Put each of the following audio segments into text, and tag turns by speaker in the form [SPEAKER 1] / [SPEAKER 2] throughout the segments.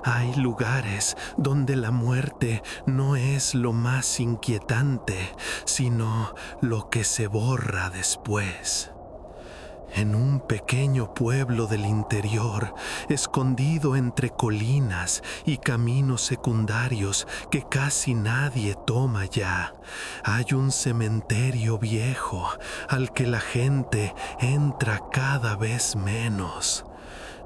[SPEAKER 1] Hay lugares donde la muerte no es lo más inquietante, sino lo que se borra después. En un pequeño pueblo del interior, escondido entre colinas y caminos secundarios que casi nadie toma ya, hay un cementerio viejo al que la gente entra cada vez menos.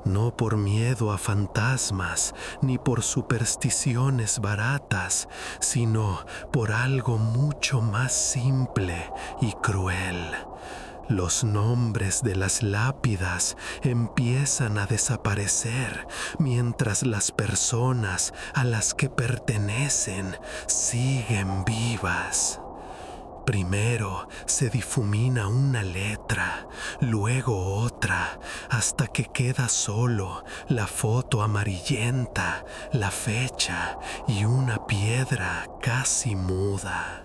[SPEAKER 1] No por miedo a fantasmas ni por supersticiones baratas, sino por algo mucho más simple y cruel. Los nombres de las lápidas empiezan a desaparecer mientras las personas a las que pertenecen siguen vivas. Primero se difumina una letra, luego otra, hasta que queda solo la foto amarillenta, la fecha y una piedra casi muda.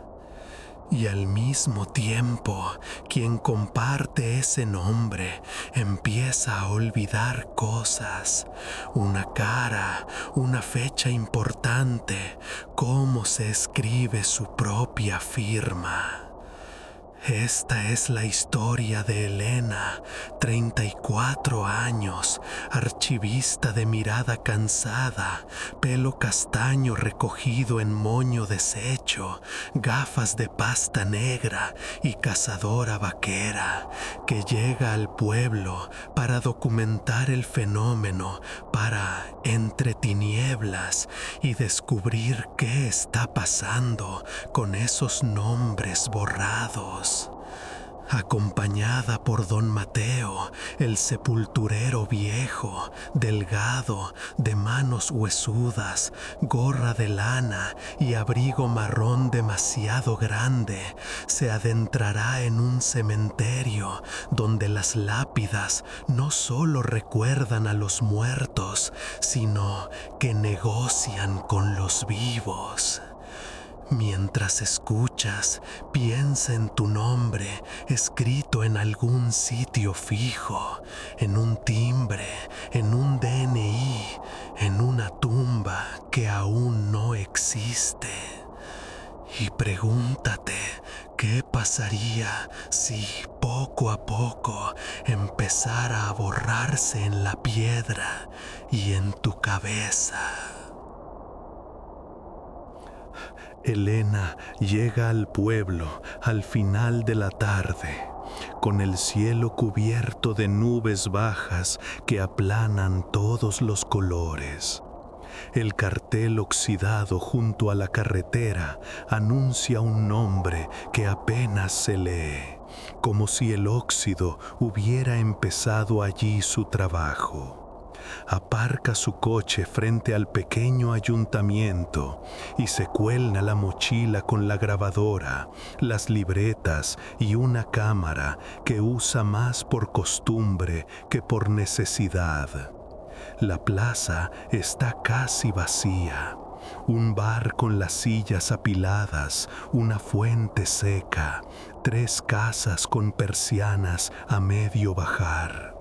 [SPEAKER 1] Y al mismo tiempo, quien comparte ese nombre empieza a olvidar cosas, una cara, una fecha importante, cómo se escribe su propia firma. Esta es la historia de Elena, 34 años, archivista de mirada cansada, pelo castaño recogido en moño deshecho, gafas de pasta negra y cazadora vaquera, que llega al pueblo para documentar el fenómeno, para, entre tinieblas, y descubrir qué está pasando con esos nombres borrados. Acompañada por don Mateo, el sepulturero viejo, delgado, de manos huesudas, gorra de lana y abrigo marrón demasiado grande, se adentrará en un cementerio donde las lápidas no solo recuerdan a los muertos, sino que negocian con los vivos. Mientras escuchas, piensa en tu nombre escrito en algún sitio fijo, en un timbre, en un DNI, en una tumba que aún no existe. Y pregúntate qué pasaría si poco a poco empezara a borrarse en la piedra y en tu cabeza. Elena llega al pueblo al final de la tarde, con el cielo cubierto de nubes bajas que aplanan todos los colores. El cartel oxidado junto a la carretera anuncia un nombre que apenas se lee, como si el óxido hubiera empezado allí su trabajo. Aparca su coche frente al pequeño ayuntamiento y se cuelga la mochila con la grabadora, las libretas y una cámara que usa más por costumbre que por necesidad. La plaza está casi vacía. Un bar con las sillas apiladas, una fuente seca, 3 casas con persianas a medio bajar.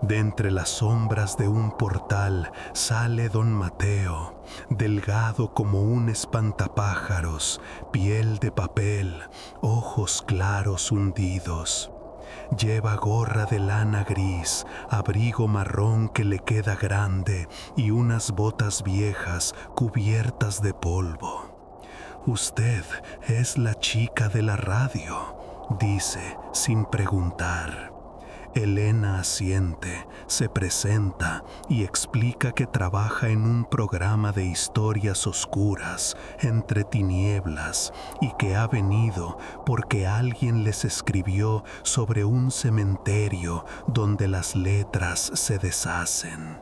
[SPEAKER 1] De entre las sombras de un portal sale don Mateo, delgado como un espantapájaros, piel de papel, ojos claros hundidos. Lleva gorra de lana gris, abrigo marrón que le queda grande y unas botas viejas cubiertas de polvo. «Usted es la chica de la radio», dice sin preguntar. Elena asiente, se presenta y explica que trabaja en un programa de historias oscuras, entre tinieblas, y que ha venido porque alguien les escribió sobre un cementerio donde las letras se deshacen.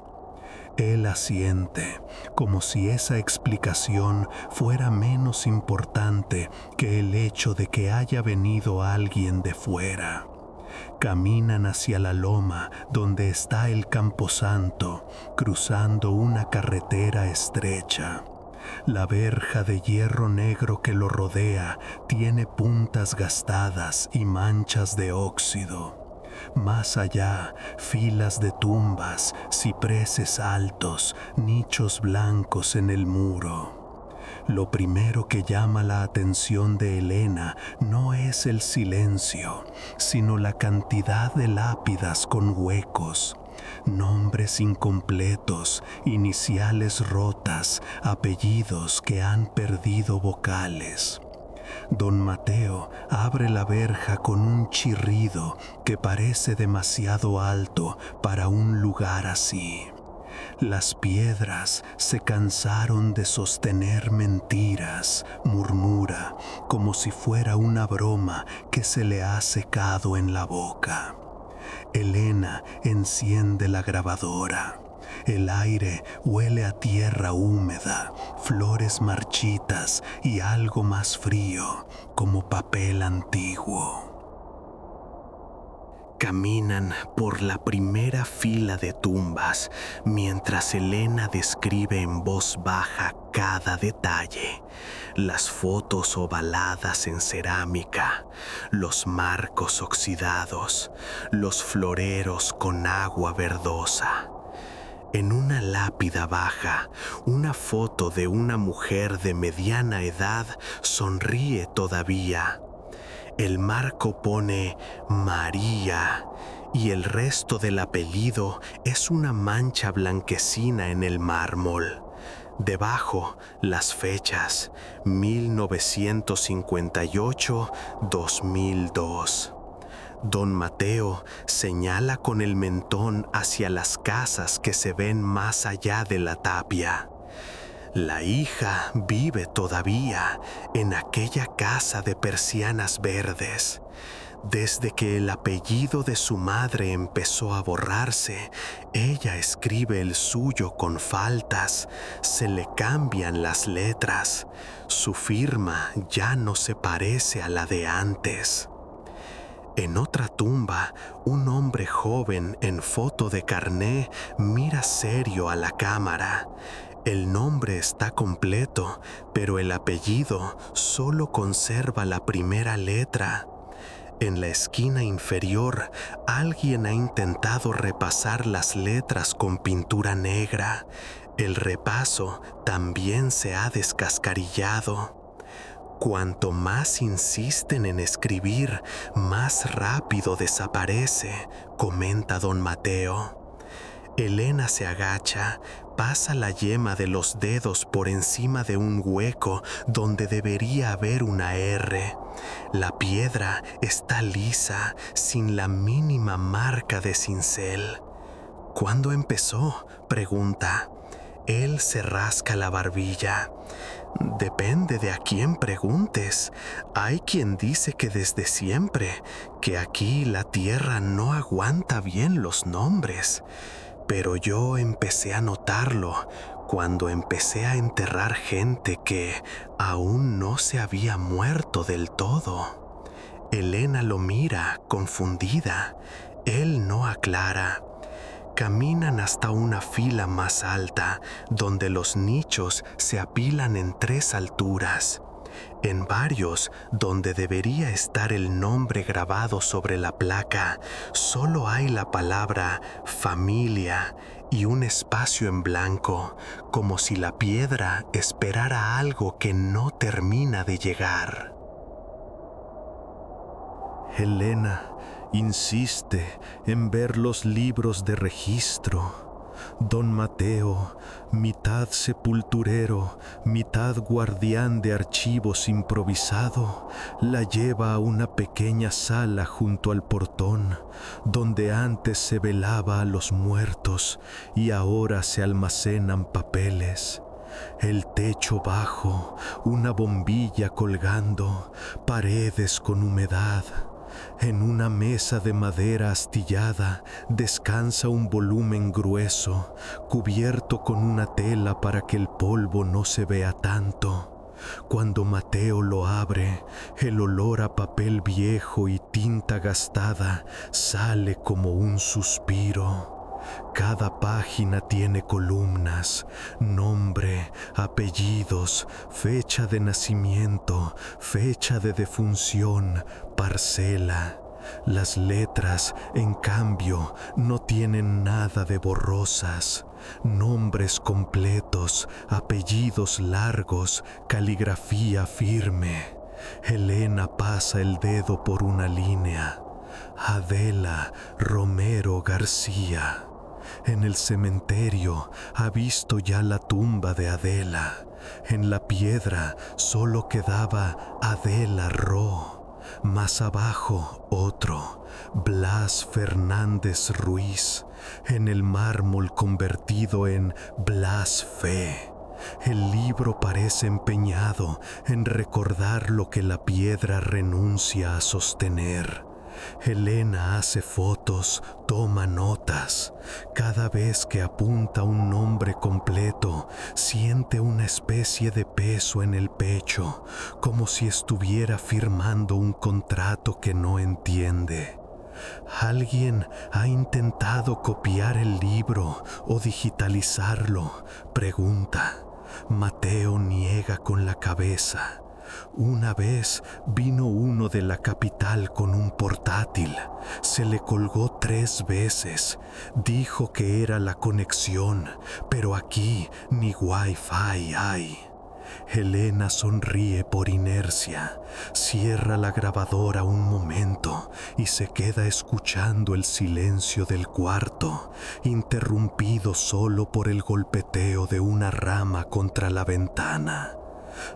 [SPEAKER 1] Él asiente, como si esa explicación fuera menos importante que el hecho de que haya venido alguien de fuera. Caminan hacia la loma donde está el camposanto, cruzando una carretera estrecha. La verja de hierro negro que lo rodea tiene puntas gastadas y manchas de óxido. Más allá, filas de tumbas, cipreses altos, nichos blancos en el muro. Lo primero que llama la atención de Elena no es el silencio, sino la cantidad de lápidas con huecos, nombres incompletos, iniciales rotas, apellidos que han perdido vocales. Don Mateo abre la verja con un chirrido que parece demasiado alto para un lugar así. Las piedras se cansaron de sostener mentiras, murmura, como si fuera una broma que se le ha secado en la boca. Elena enciende la grabadora. El aire huele a tierra húmeda, flores marchitas y algo más frío, como papel antiguo. Caminan por la primera fila de tumbas mientras Elena describe en voz baja cada detalle. Las fotos ovaladas en cerámica, los marcos oxidados, los floreros con agua verdosa. En una lápida baja, una foto de una mujer de mediana edad sonríe todavía. El marco pone María y el resto del apellido es una mancha blanquecina en el mármol. Debajo, las fechas 1958-2002. Don Mateo señala con el mentón hacia las casas que se ven más allá de la tapia. La hija vive todavía en aquella casa de persianas verdes. Desde que el apellido de su madre empezó a borrarse, ella escribe el suyo con faltas, se le cambian las letras. Su firma ya no se parece a la de antes. En otra tumba, un hombre joven en foto de carné mira serio a la cámara. El nombre está completo, pero el apellido solo conserva la primera letra. En la esquina inferior, alguien ha intentado repasar las letras con pintura negra. El repaso también se ha descascarillado. Cuanto más insisten en escribir, más rápido desaparece, comenta don Mateo. Elena se agacha, pasa la yema de los dedos por encima de un hueco donde debería haber una R. La piedra está lisa, sin la mínima marca de cincel. ¿Cuándo empezó?, pregunta. Él se rasca la barbilla. Depende de a quién preguntes. Hay quien dice que desde siempre, que aquí la tierra no aguanta bien los nombres. Pero yo empecé a notarlo cuando empecé a enterrar gente que aún no se había muerto del todo. Elena lo mira, confundida. Él no aclara. Caminan hasta una fila más alta, donde los nichos se apilan en 3 alturas. En varios, donde debería estar el nombre grabado sobre la placa, solo hay la palabra familia y un espacio en blanco, como si la piedra esperara algo que no termina de llegar. Elena insiste en ver los libros de registro. Don Mateo, mitad sepulturero, mitad guardián de archivos improvisado, la lleva a una pequeña sala junto al portón, donde antes se velaba a los muertos y ahora se almacenan papeles. El techo bajo, una bombilla colgando, paredes con humedad. En una mesa de madera astillada descansa un volumen grueso, cubierto con una tela para que el polvo no se vea tanto. Cuando Mateo lo abre, el olor a papel viejo y tinta gastada sale como un suspiro. Cada página tiene columnas, nombre, apellidos, fecha de nacimiento, fecha de defunción, parcela. Las letras, en cambio, no tienen nada de borrosas. Nombres completos, apellidos largos, caligrafía firme. Elena pasa el dedo por una línea. Adela Romero García. En el cementerio ha visto ya la tumba de Adela. En la piedra solo quedaba Adela Ro. Más abajo otro, Blas Fernández Ruiz. En el mármol convertido en Blas Fe. El libro parece empeñado en recordar lo que la piedra renuncia a sostener. Elena hace fotos, toma notas. Cada vez que apunta un nombre completo, siente una especie de peso en el pecho, como si estuviera firmando un contrato que no entiende. ¿Alguien ha intentado copiar el libro o digitalizarlo?, pregunta. Mateo niega con la cabeza. Una vez vino uno de la capital con un portátil. Se le colgó 3 veces. Dijo que era la conexión, pero aquí ni Wi-Fi hay. Elena sonríe por inercia, cierra la grabadora un momento y se queda escuchando el silencio del cuarto, interrumpido solo por el golpeteo de una rama contra la ventana.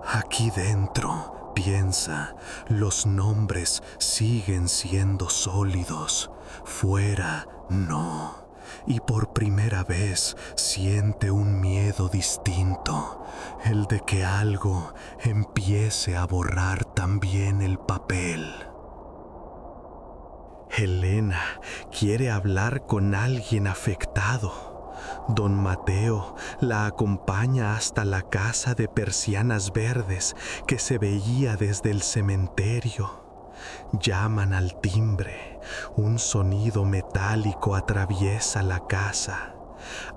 [SPEAKER 1] Aquí dentro, piensa, los nombres siguen siendo sólidos, fuera no. Y por primera vez siente un miedo distinto, el de que algo empiece a borrar también el papel. Elena quiere hablar con alguien afectado. Don Mateo la acompaña hasta la casa de persianas verdes que se veía desde el cementerio. Llaman al timbre. Un sonido metálico atraviesa la casa.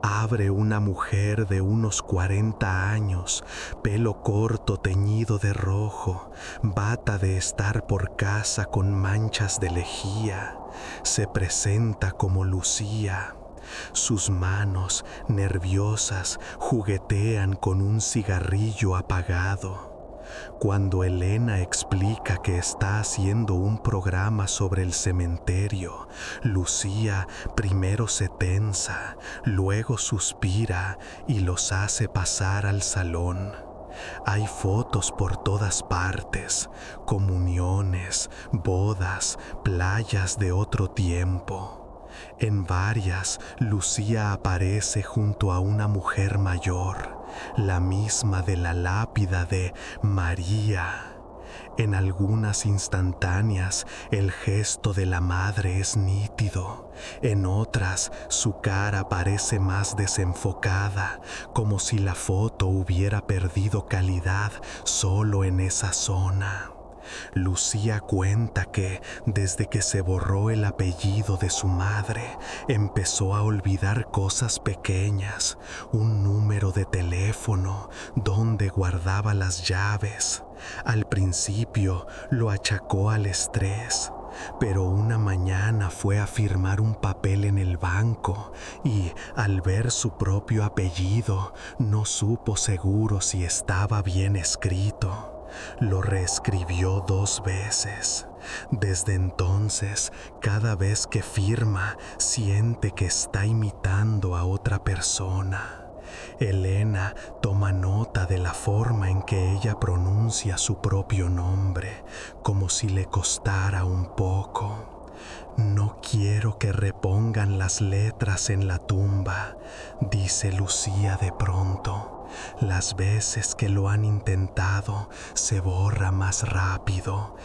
[SPEAKER 1] Abre una mujer de unos 40 años, pelo corto teñido de rojo, bata de estar por casa con manchas de lejía. Se presenta como Lucía. Sus manos, nerviosas, juguetean con un cigarrillo apagado. Cuando Elena explica que está haciendo un programa sobre el cementerio, Lucía primero se tensa, luego suspira y los hace pasar al salón. Hay fotos por todas partes, comuniones, bodas, playas de otro tiempo. En varias, Lucía aparece junto a una mujer mayor, la misma de la lápida de María. En algunas instantáneas, el gesto de la madre es nítido. En otras, su cara parece más desenfocada, como si la foto hubiera perdido calidad solo en esa zona. Lucía cuenta que, desde que se borró el apellido de su madre, empezó a olvidar cosas pequeñas, un número de teléfono, donde guardaba las llaves. Al principio lo achacó al estrés, pero una mañana fue a firmar un papel en el banco y, al ver su propio apellido, no supo seguro si estaba bien escrito. Lo reescribió 2 veces. Desde entonces, cada vez que firma, siente que está imitando a otra persona. Elena toma nota de la forma en que ella pronuncia su propio nombre, como si le costara un poco. No quiero que repongan las letras en la tumba, dice Lucía de pronto. Las veces que lo han intentado, se borra más rápido.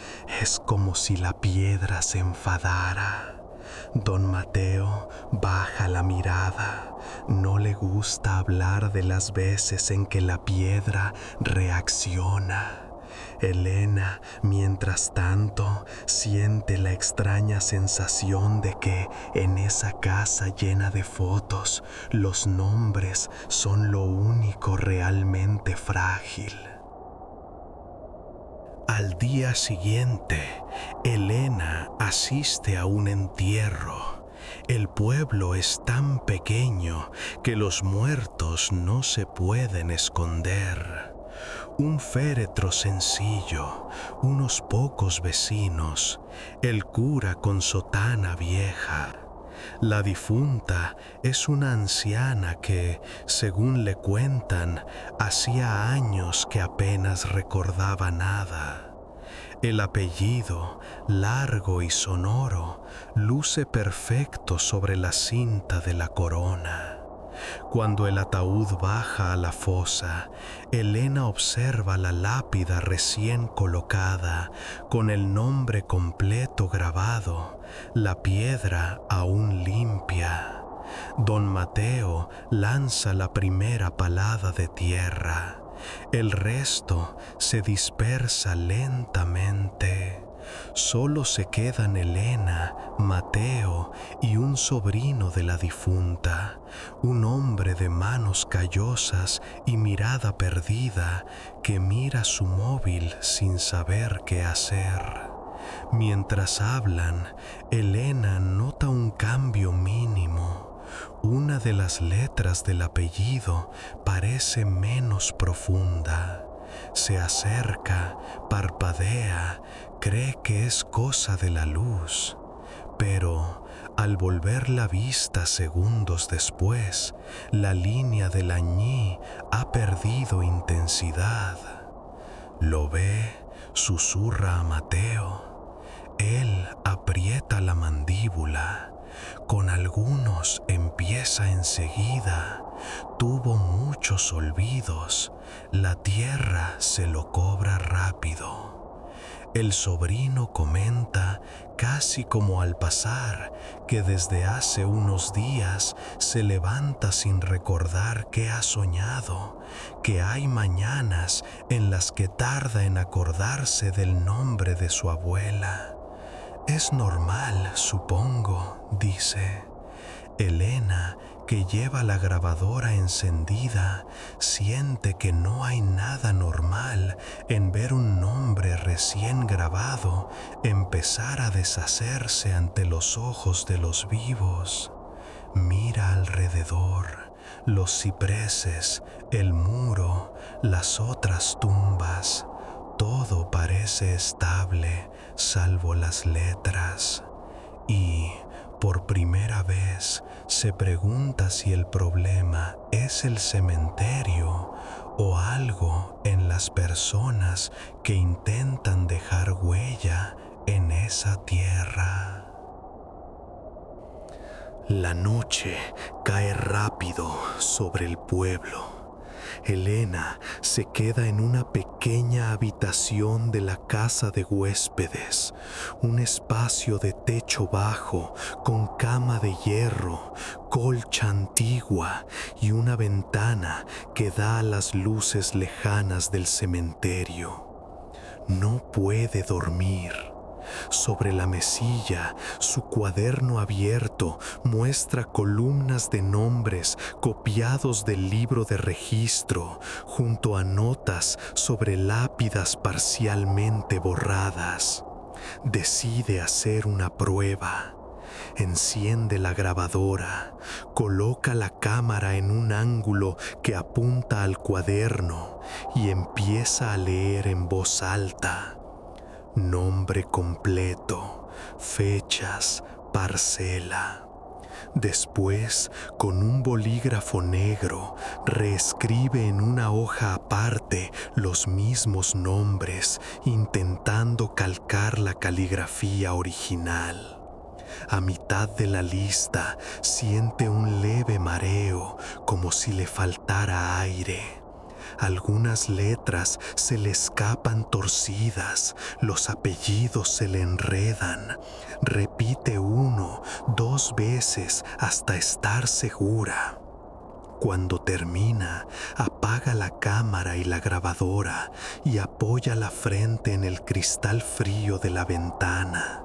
[SPEAKER 1] Es como si la piedra se enfadara. Don Mateo baja la mirada. No le gusta hablar de las veces en que la piedra reacciona. Elena, mientras tanto, siente la extraña sensación de que en esa casa llena de fotos, los nombres son lo único realmente frágil. Al día siguiente, Elena asiste a un entierro. El pueblo es tan pequeño que los muertos no se pueden esconder. Un féretro sencillo, unos pocos vecinos, el cura con sotana vieja. La difunta es una anciana que, según le cuentan, hacía años que apenas recordaba nada. El apellido, largo y sonoro, luce perfecto sobre la cinta de la corona. Cuando el ataúd baja a la fosa, Elena observa la lápida recién colocada, con el nombre completo grabado, la piedra aún limpia. Don Mateo lanza la primera palada de tierra. El resto se dispersa lentamente. Solo se quedan Elena, Mateo y un sobrino de la difunta, un hombre de manos callosas y mirada perdida que mira su móvil sin saber qué hacer. Mientras hablan, Elena nota un cambio mínimo. Una de las letras del apellido parece menos profunda. Se acerca, parpadea, cree que es cosa de la luz, pero al volver la vista segundos después, la línea de la ñi ha perdido intensidad. Lo ve, susurra a Mateo. Él aprieta la mandíbula. Con algunos empieza enseguida. Tuvo muchos olvidos. La tierra se lo cobra rápido. El sobrino comenta, casi como al pasar, que desde hace unos días se levanta sin recordar qué ha soñado, que hay mañanas en las que tarda en acordarse del nombre de su abuela. Es normal, supongo, dice. Elena, que lleva la grabadora encendida, siente que no hay nada normal en ver un nombre recién grabado empezar a deshacerse ante los ojos de los vivos. Mira alrededor, los cipreses, el muro, las otras tumbas. Todo parece estable, salvo las letras. Y, por primera vez, se pregunta si el problema es el cementerio o algo en las personas que intentan dejar huella en esa tierra. La noche cae rápido sobre el pueblo. Elena se queda en una pequeña habitación de la casa de huéspedes, un espacio de techo bajo con cama de hierro, colcha antigua y una ventana que da a las luces lejanas del cementerio. No puede dormir. Sobre la mesilla, su cuaderno abierto muestra columnas de nombres copiados del libro de registro, junto a notas sobre lápidas parcialmente borradas. Decide hacer una prueba. Enciende la grabadora, coloca la cámara en un ángulo que apunta al cuaderno y empieza a leer en voz alta. Nombre completo, fechas, parcela. Después, con un bolígrafo negro, reescribe en una hoja aparte los mismos nombres, intentando calcar la caligrafía original. A mitad de la lista, siente un leve mareo, como si le faltara aire. Algunas letras se le escapan torcidas, los apellidos se le enredan. Repite 1, 2 veces hasta estar segura. Cuando termina, apaga la cámara y la grabadora y apoya la frente en el cristal frío de la ventana.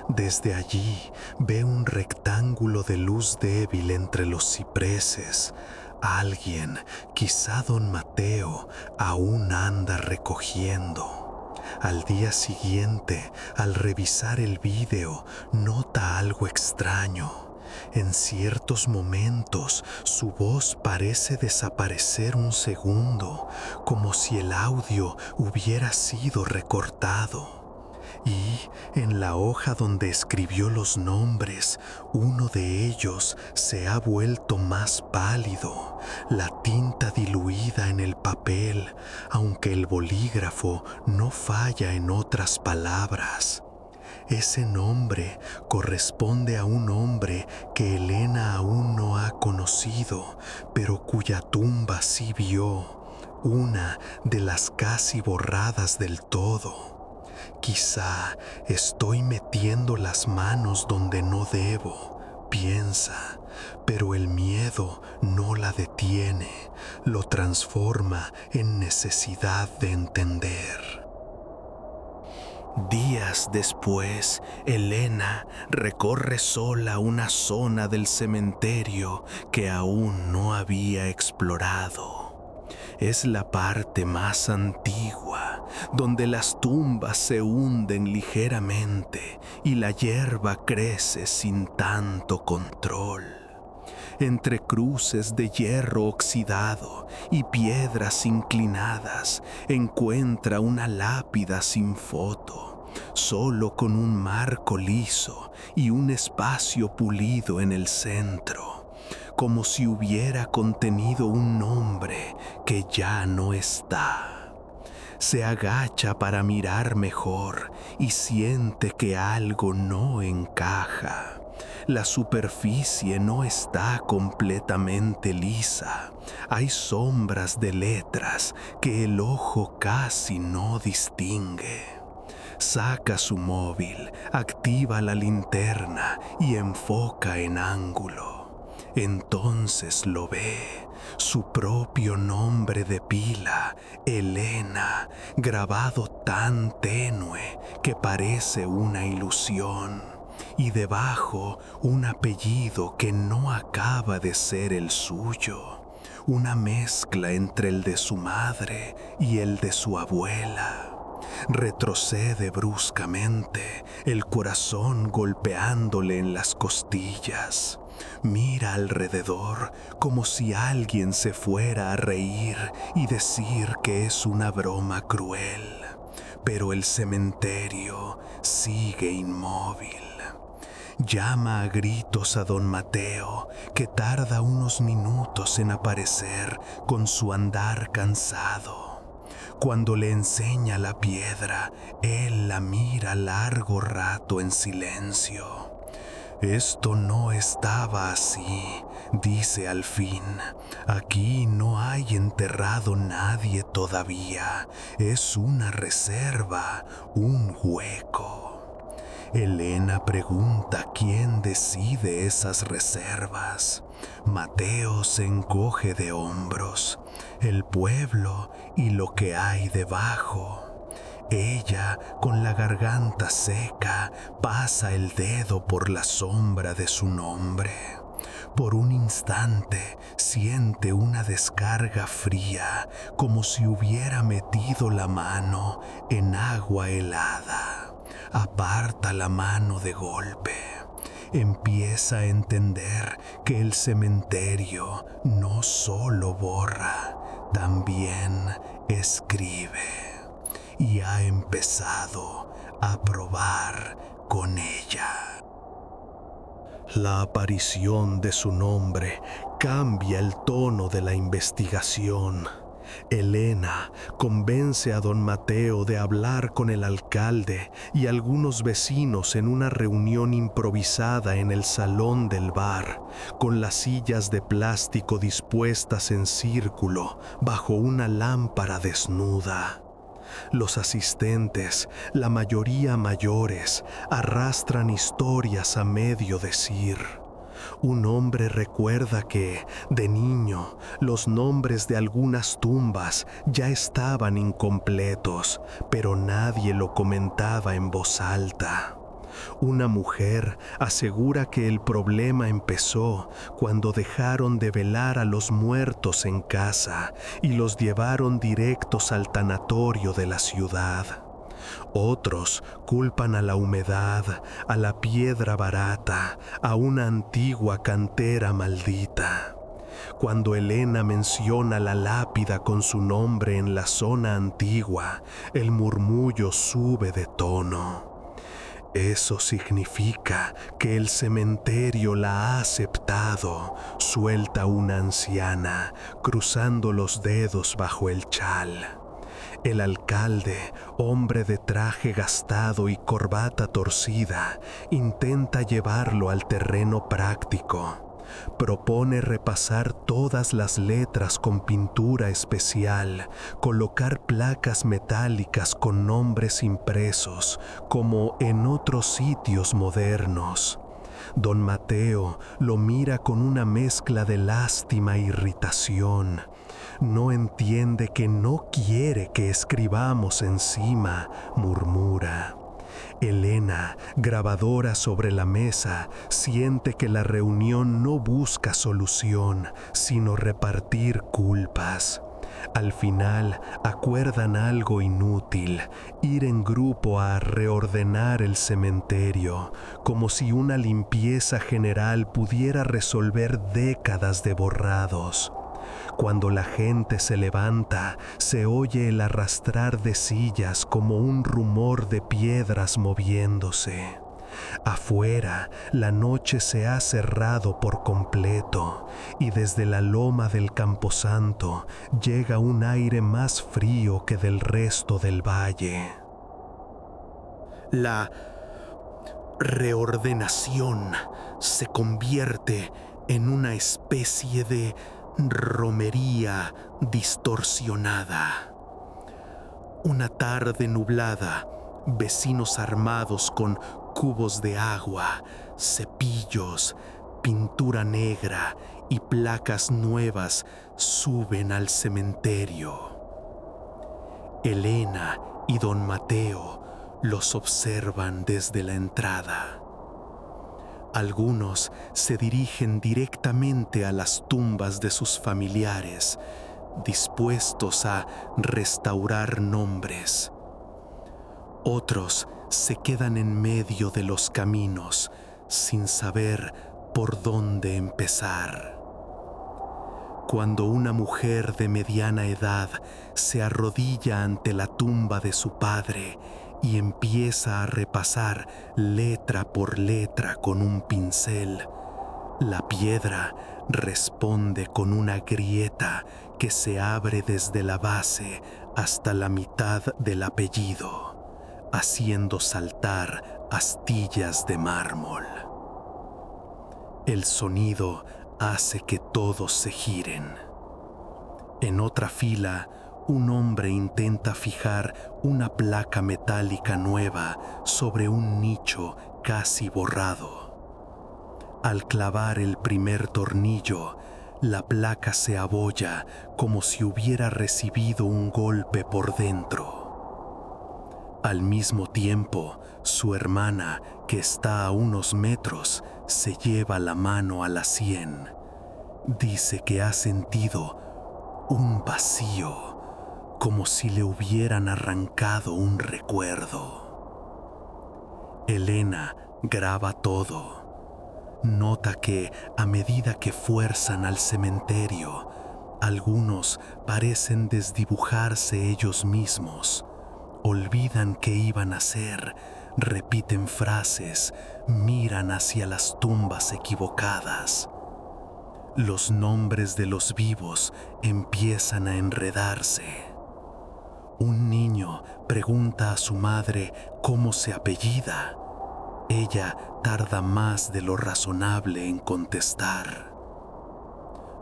[SPEAKER 1] Desde allí ve un rectángulo de luz débil entre los cipreses. Alguien, quizá don Mateo, aún anda recogiendo. Al día siguiente, al revisar el vídeo, nota algo extraño. En ciertos momentos, su voz parece desaparecer un segundo, como si el audio hubiera sido recortado. Y en la hoja donde escribió los nombres, uno de ellos se ha vuelto más pálido, la tinta diluida en el papel, aunque el bolígrafo no falla en otras palabras. Ese nombre corresponde a un hombre que Elena aún no ha conocido, pero cuya tumba sí vio, una de las casi borradas del todo. Quizá estoy metiendo las manos donde no debo, piensa, pero el miedo no la detiene, lo transforma en necesidad de entender. Días después, Elena recorre sola una zona del cementerio que aún no había explorado. Es la parte más antigua, donde las tumbas se hunden ligeramente y la hierba crece sin tanto control. Entre cruces de hierro oxidado y piedras inclinadas, encuentra una lápida sin foto, solo con un marco liso y un espacio pulido en el centro, como si hubiera contenido un nombre que ya no está. Se agacha para mirar mejor y siente que algo no encaja. La superficie no está completamente lisa. Hay sombras de letras que el ojo casi no distingue. Saca su móvil, activa la linterna y enfoca en ángulo. Entonces lo ve. Su propio nombre de pila, Elena, grabado tan tenue que parece una ilusión. Y debajo un apellido que no acaba de ser el suyo, una mezcla entre el de su madre y el de su abuela. Retrocede bruscamente, el corazón golpeándole en las costillas. Mira alrededor como si alguien se fuera a reír y decir que es una broma cruel, pero el cementerio sigue inmóvil. Llama a gritos a don Mateo, que tarda unos minutos en aparecer con su andar cansado. Cuando le enseña la piedra, él la mira largo rato en silencio. Esto no estaba así, dice al fin. Aquí no hay enterrado nadie todavía. Es una reserva, un hueco. Elena pregunta quién decide esas reservas. Mateo se encoge de hombros. El pueblo y lo que hay debajo. Ella, con la garganta seca, pasa el dedo por la sombra de su nombre. Por un instante siente una descarga fría, como si hubiera metido la mano en agua helada. Aparta la mano de golpe. Empieza a entender que el cementerio no solo borra, también escribe. Y ha empezado a probar con ella. La aparición de su nombre cambia el tono de la investigación. Elena convence a don Mateo de hablar con el alcalde y algunos vecinos en una reunión improvisada en el salón del bar, con las sillas de plástico dispuestas en círculo bajo una lámpara desnuda. Los asistentes, la mayoría mayores, arrastran historias a medio decir. Un hombre recuerda que, de niño, los nombres de algunas tumbas ya estaban incompletos, pero nadie lo comentaba en voz alta. Una mujer asegura que el problema empezó cuando dejaron de velar a los muertos en casa y los llevaron directos al tanatorio de la ciudad. Otros culpan a la humedad, a la piedra barata, a una antigua cantera maldita. Cuando Elena menciona la lápida con su nombre en la zona antigua, el murmullo sube de tono. Eso significa que el cementerio la ha aceptado, suelta una anciana, cruzando los dedos bajo el chal. El alcalde, hombre de traje gastado y corbata torcida, intenta llevarlo al terreno práctico. Propone repasar todas las letras con pintura especial, colocar placas metálicas con nombres impresos, como en otros sitios modernos. Don Mateo lo mira con una mezcla de lástima e irritación. No entiende que no quiere que escribamos encima, murmura. Elena, grabadora sobre la mesa, siente que la reunión no busca solución, sino repartir culpas. Al final, acuerdan algo inútil, ir en grupo a reordenar el cementerio, como si una limpieza general pudiera resolver décadas de borrados. Cuando la gente se levanta, se oye el arrastrar de sillas como un rumor de piedras moviéndose. Afuera, la noche se ha cerrado por completo y desde la loma del Camposanto llega un aire más frío que del resto del valle. La reordenación se convierte en una especie de romería distorsionada. Una tarde nublada, vecinos armados con cubos de agua, cepillos, pintura negra y placas nuevas suben al cementerio. Elena y don Mateo los observan desde la entrada. Algunos se dirigen directamente a las tumbas de sus familiares, dispuestos a restaurar nombres. Otros se quedan en medio de los caminos, sin saber por dónde empezar. Cuando una mujer de mediana edad se arrodilla ante la tumba de su padre y empieza a repasar letra por letra con un pincel, la piedra responde con una grieta que se abre desde la base hasta la mitad del apellido, haciendo saltar astillas de mármol. El sonido hace que todos se giren. En otra fila, un hombre intenta fijar una placa metálica nueva sobre un nicho casi borrado. Al clavar el primer tornillo, la placa se abolla como si hubiera recibido un golpe por dentro. Al mismo tiempo, su hermana, que está a unos metros, se lleva la mano a la sien. Dice que ha sentido un vacío, como si le hubieran arrancado un recuerdo. Elena graba todo. Nota que a medida que fuerzan al cementerio, algunos parecen desdibujarse ellos mismos. Olvidan qué iban a hacer, repiten frases, miran hacia las tumbas equivocadas. Los nombres de los vivos empiezan a enredarse. Un niño pregunta a su madre cómo se apellida. Ella tarda más de lo razonable en contestar.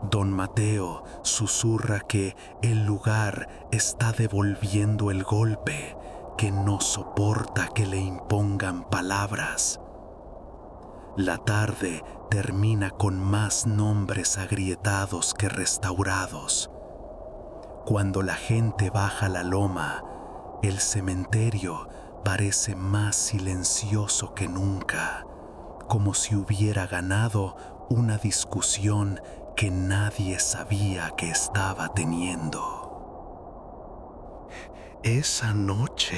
[SPEAKER 1] Don Mateo susurra que el lugar está devolviendo el golpe, que no soporta que le impongan palabras. La tarde termina con más nombres agrietados que restaurados. Cuando la gente baja la loma, el cementerio parece más silencioso que nunca, como si hubiera ganado una discusión que nadie sabía que estaba teniendo. Esa noche,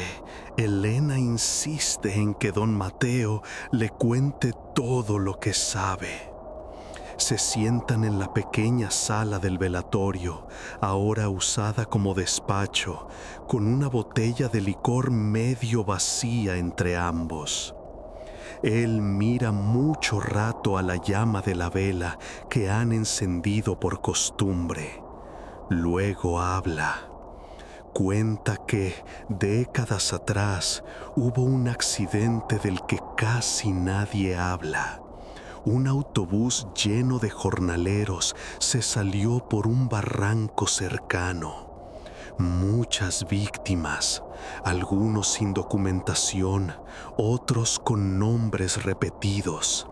[SPEAKER 1] Elena insiste en que don Mateo le cuente todo lo que sabe. Se sientan en la pequeña sala del velatorio, ahora usada como despacho, con una botella de licor medio vacía entre ambos. Él mira mucho rato a la llama de la vela que han encendido por costumbre. Luego habla. Cuenta que décadas atrás hubo un accidente del que casi nadie habla. Un autobús lleno de jornaleros se salió por un barranco cercano. Muchas víctimas, algunos sin documentación, otros con nombres repetidos.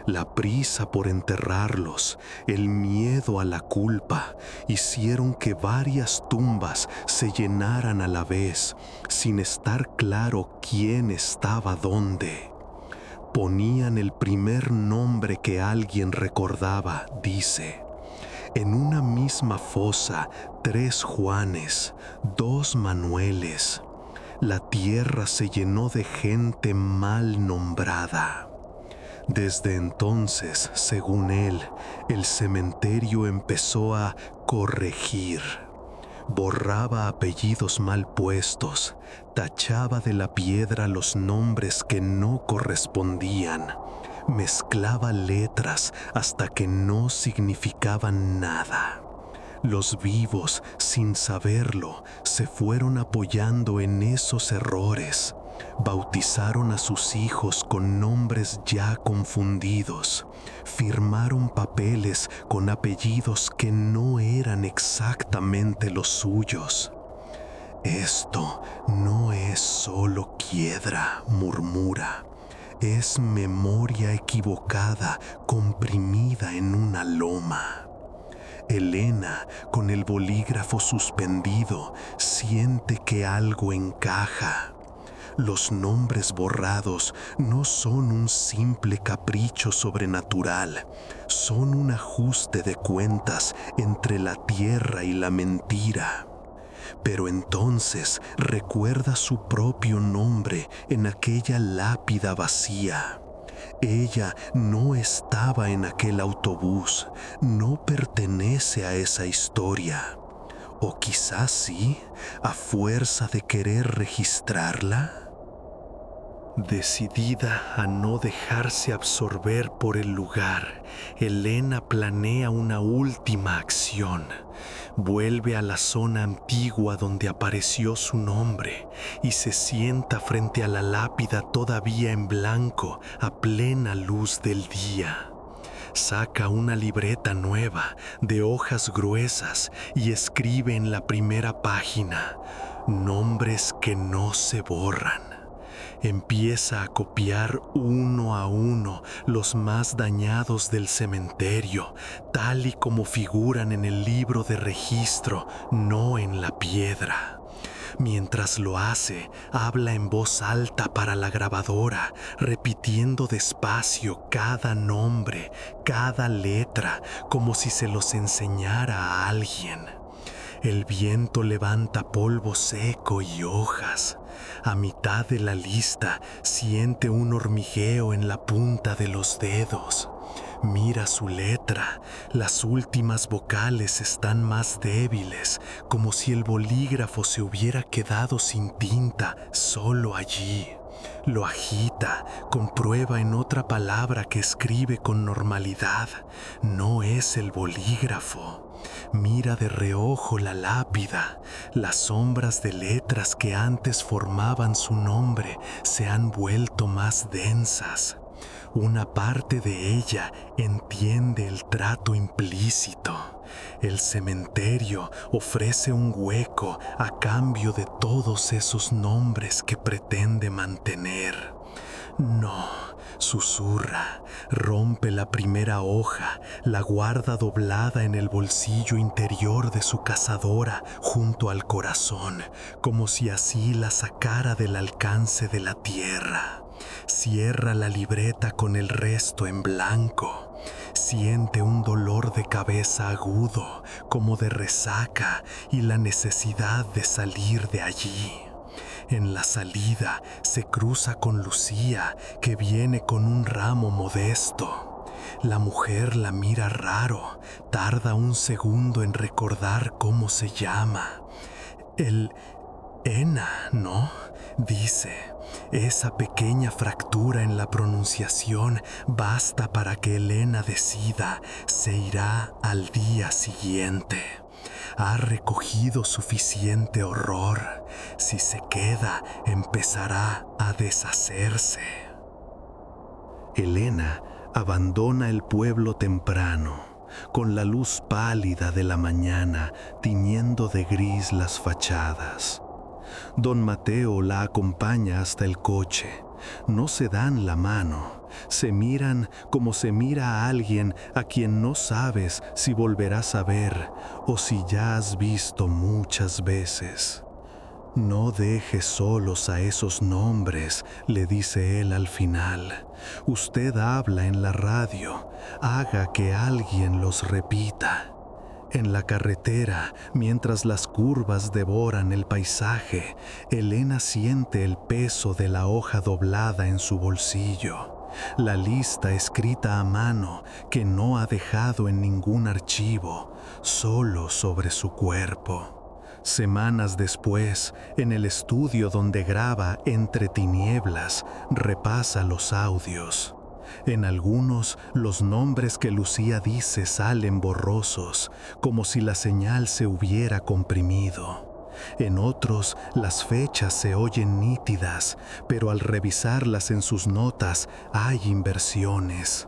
[SPEAKER 1] La prisa por enterrarlos, el miedo a la culpa, hicieron que varias tumbas se llenaran a la vez, sin estar claro quién estaba dónde. Ponían el primer nombre que alguien recordaba, dice. En una misma fosa, 3 Juanes, 2 Manueles. La tierra se llenó de gente mal nombrada. Desde entonces, según él, el cementerio empezó a corregir. Borraba apellidos mal puestos, tachaba de la piedra los nombres que no correspondían, mezclaba letras hasta que no significaban nada. Los vivos, sin saberlo, se fueron apoyando en esos errores. Bautizaron a sus hijos con nombres ya confundidos. Firmaron papeles con apellidos que no eran exactamente los suyos. Esto no es solo quiebra, murmura. Es memoria equivocada, comprimida en una loma. Elena, con el bolígrafo suspendido, siente que algo encaja. Los nombres borrados no son un simple capricho sobrenatural, son un ajuste de cuentas entre la tierra y la mentira. Pero entonces recuerda su propio nombre en aquella lápida vacía. Ella no estaba en aquel autobús, no pertenece a esa historia. O quizás sí, a fuerza de querer registrarla. Decidida a no dejarse absorber por el lugar, Elena planea una última acción. Vuelve a la zona antigua donde apareció su nombre y se sienta frente a la lápida todavía en blanco a plena luz del día. Saca una libreta nueva de hojas gruesas y escribe en la primera página: nombres que no se borran. Empieza a copiar uno a uno los más dañados del cementerio, tal y como figuran en el libro de registro, no en la piedra. Mientras lo hace, habla en voz alta para la grabadora, repitiendo despacio cada nombre, cada letra, como si se los enseñara a alguien. El viento levanta polvo seco y hojas. A mitad de la lista siente un hormigueo en la punta de los dedos. Mira su letra. Las últimas vocales están más débiles, como si el bolígrafo se hubiera quedado sin tinta solo allí. Lo agita, comprueba en otra palabra que escribe con normalidad. No es el bolígrafo. Mira de reojo la lápida. Las sombras de letras que antes formaban su nombre se han vuelto más densas. Una parte de ella entiende el trato implícito. El cementerio ofrece un hueco a cambio de todos esos nombres que pretende mantener. No, susurra, rompe la primera hoja, la guarda doblada en el bolsillo interior de su cazadora junto al corazón, como si así la sacara del alcance de la tierra. Cierra la libreta con el resto en blanco. Siente un dolor de cabeza agudo, como de resaca, y la necesidad de salir de allí. En la salida se cruza con Lucía, que viene con un ramo modesto. La mujer la mira raro, tarda un segundo en recordar cómo se llama. El Ena, ¿no? Dice. Esa pequeña fractura en la pronunciación basta para que Elena decida, se irá al día siguiente. Ha recogido suficiente horror. Si se queda, empezará a deshacerse. Elena abandona el pueblo temprano, con la luz pálida de la mañana tiñendo de gris las fachadas. Don Mateo la acompaña hasta el coche. No se dan la mano. Se miran como se mira a alguien a quien no sabes si volverás a ver o si ya has visto muchas veces. No dejes solos a esos nombres, le dice él al final. Usted habla en la radio. Haga que alguien los repita. En la carretera, mientras las curvas devoran el paisaje, Elena siente el peso de la hoja doblada en su bolsillo. La lista escrita a mano que no ha dejado en ningún archivo, solo sobre su cuerpo. Semanas después, en el estudio donde graba Entre Tinieblas, repasa los audios. En algunos, los nombres que Lucía dice salen borrosos, como si la señal se hubiera comprimido. En otros, las fechas se oyen nítidas, pero al revisarlas en sus notas hay inversiones.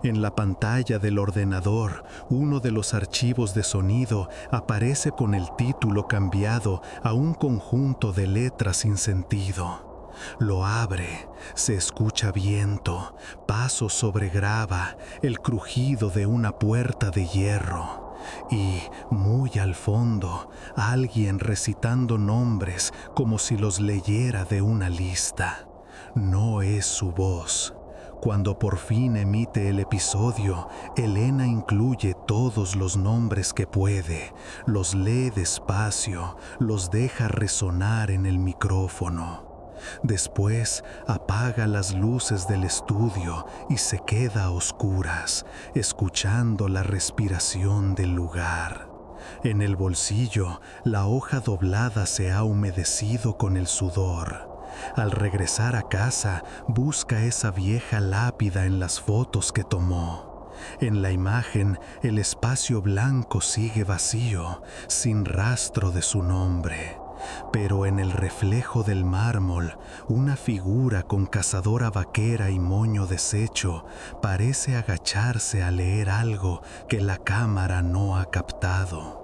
[SPEAKER 1] En la pantalla del ordenador, uno de los archivos de sonido aparece con el título cambiado a un conjunto de letras sin sentido. Lo abre, se escucha viento, pasos sobre grava, el crujido de una puerta de hierro. Y, muy al fondo, alguien recitando nombres como si los leyera de una lista. No es su voz. Cuando por fin emite el episodio, Elena incluye todos los nombres que puede, los lee despacio, los deja resonar en el micrófono. Después apaga las luces del estudio y se queda a oscuras, escuchando la respiración del lugar. En el bolsillo, la hoja doblada se ha humedecido con el sudor. Al regresar a casa, busca esa vieja lápida en las fotos que tomó. En la imagen, el espacio blanco sigue vacío, sin rastro de su nombre. Pero en el reflejo del mármol, una figura con cazadora vaquera y moño deshecho parece agacharse a leer algo que la cámara no ha captado.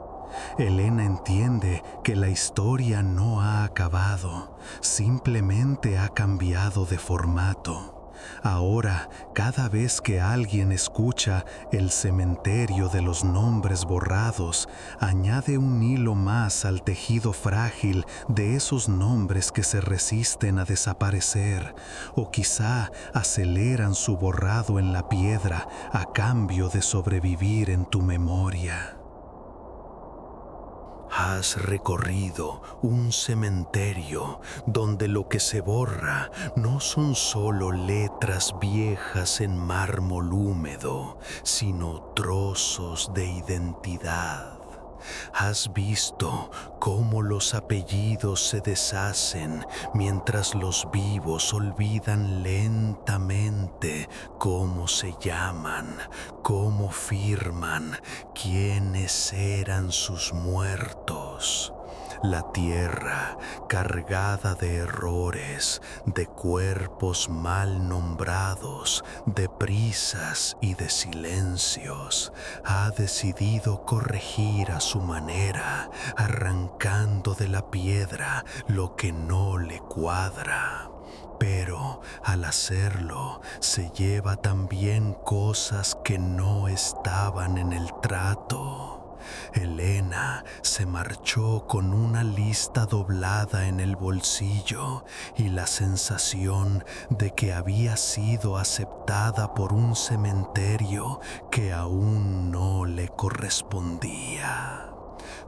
[SPEAKER 1] Elena entiende que la historia no ha acabado, simplemente ha cambiado de formato. Ahora, cada vez que alguien escucha El cementerio de los nombres borrados, añade un hilo más al tejido frágil de esos nombres que se resisten a desaparecer, o quizá aceleran su borrado en la piedra a cambio de sobrevivir en tu memoria. Has recorrido un cementerio donde lo que se borra no son solo letras viejas en mármol húmedo, sino trozos de identidad. Has visto cómo los apellidos se deshacen mientras los vivos olvidan lentamente cómo se llaman, cómo firman, quiénes eran sus muertos. La tierra, cargada de errores, de cuerpos mal nombrados, de prisas y de silencios, ha decidido corregir a su manera, arrancando de la piedra lo que no le cuadra. Pero al hacerlo, se lleva también cosas que no estaban en el trato. Elena Elena se marchó con una lista doblada en el bolsillo y la sensación de que había sido aceptada por un cementerio que aún no le correspondía.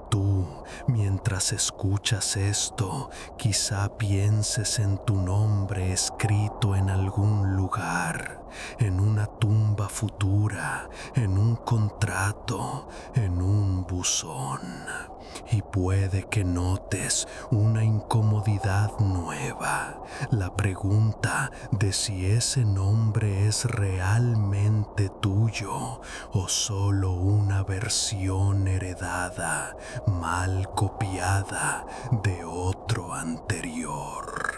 [SPEAKER 1] Tú, mientras escuchas esto, quizá pienses en tu nombre escrito en algún lugar, en una tumba futura, en un contrato, en un buzón. Y puede que notes una incomodidad nueva, la pregunta de si ese nombre es realmente tuyo o solo una versión heredada, mal copiada de otro anterior.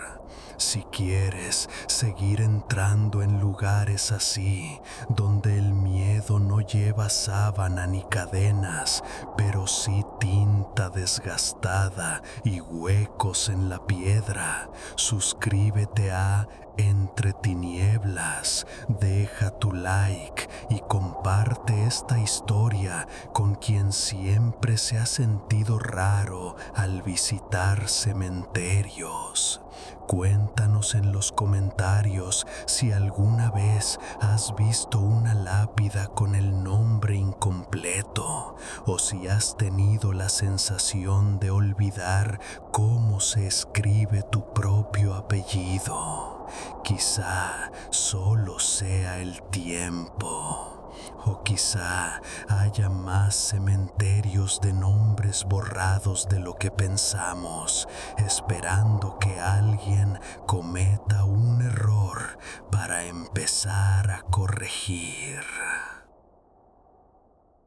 [SPEAKER 1] Si quieres seguir entrando en lugares así, donde el miedo no lleva sábana ni cadenas, pero sí tinta desgastada y huecos en la piedra, suscríbete a Entre Tinieblas, deja tu like y comparte esta historia con quien siempre se ha sentido raro al visitar cementerios. Cuéntanos en los comentarios si alguna vez has visto una lápida con el nombre incompleto o si has tenido la sensación de olvidar cómo se escribe tu propio apellido. Quizá solo sea el tiempo. O quizá haya más cementerios de nombres borrados de lo que pensamos, esperando que alguien cometa un error para empezar a corregir.